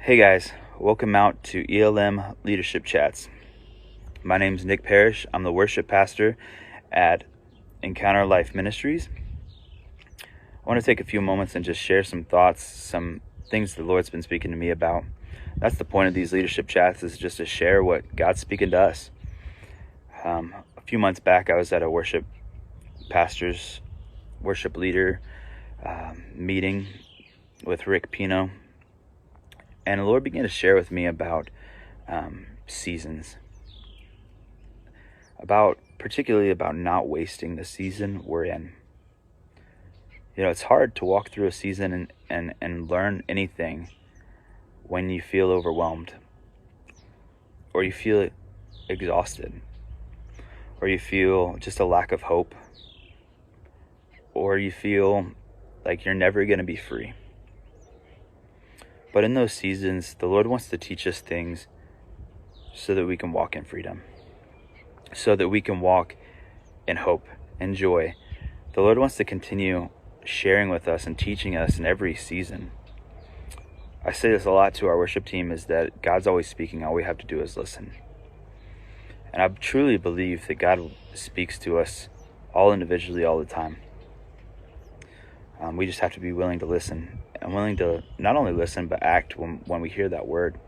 Hey guys, welcome out to ELM Leadership Chats. My name is Nick Parrish. I'm the worship pastor at Encounter Life Ministries. I want to take a few moments and just share some thoughts, some things the Lord's been speaking to me about. That's the point of these leadership chats, is just to share what God's speaking to us. A few months back, I was at a worship leader meeting with Rick Pino. And the Lord began to share with me about seasons, particularly about not wasting the season we're in. You know, it's hard to walk through a season and learn anything when you feel overwhelmed, or you feel exhausted, or you feel just a lack of hope, or you feel like you're never going to be free. But in those seasons, the Lord wants to teach us things so that we can walk in freedom, so that we can walk in hope and joy. The Lord wants to continue sharing with us and teaching us in every season. I say this a lot to our worship team, is that God's always speaking. All we have to do is listen. And I truly believe that God speaks to us all individually all the time. We just have to be willing to listen, and willing to not only listen, but act when we hear that word.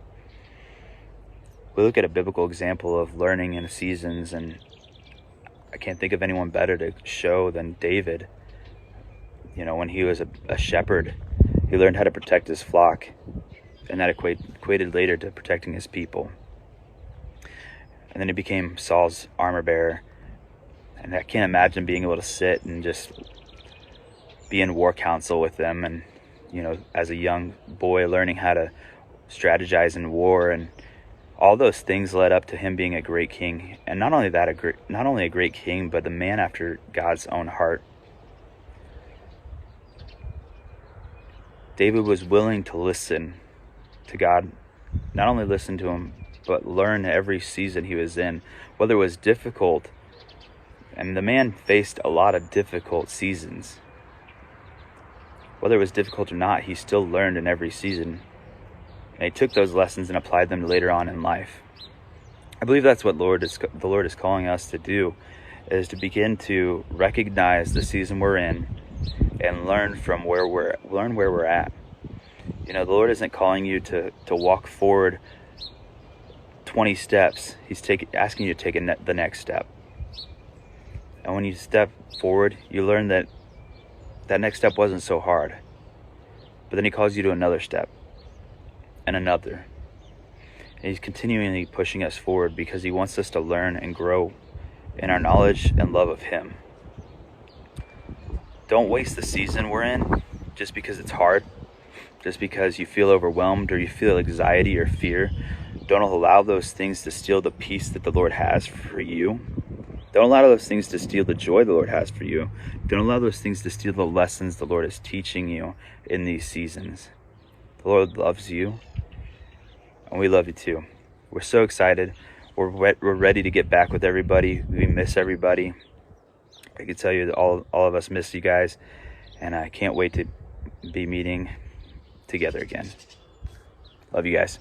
We look at a biblical example of learning in seasons, and I can't think of anyone better to show than David. You know, when he was a shepherd, he learned how to protect his flock, and that equated later to protecting his people. And then he became Saul's armor bearer, and I can't imagine being able to sit and just be in war council with them, and you know, as a young boy learning how to strategize in war, and all those things led up to him being a great king. And not only a great king, but the man after God's own heart. David was willing to listen to God, not only listen to him, but learn every season he was in, whether it was difficult. And the man faced a lot of difficult seasons. Whether it was difficult or not, he still learned in every season. And he took those lessons and applied them later on in life. I believe that's what the Lord is calling us to do, is to begin to recognize the season we're in and learn where we're at. You know, the Lord isn't calling you to walk forward 20 steps. He's asking you to take the next step. And when you step forward, you learn that next step wasn't so hard. But then he calls you to another step and another. And he's continually pushing us forward because he wants us to learn and grow in our knowledge and love of him. Don't waste the season we're in just because it's hard, just because you feel overwhelmed or you feel anxiety or fear. Don't allow those things to steal the peace that the Lord has for you. Don't allow those things to steal the joy the Lord has for you. Don't allow those things to steal the lessons the Lord is teaching you in these seasons. The Lord loves you, and we love you too. We're so excited. We're ready to get back with everybody. We miss everybody. I can tell you that all of us miss you guys, and I can't wait to be meeting together again. Love you guys.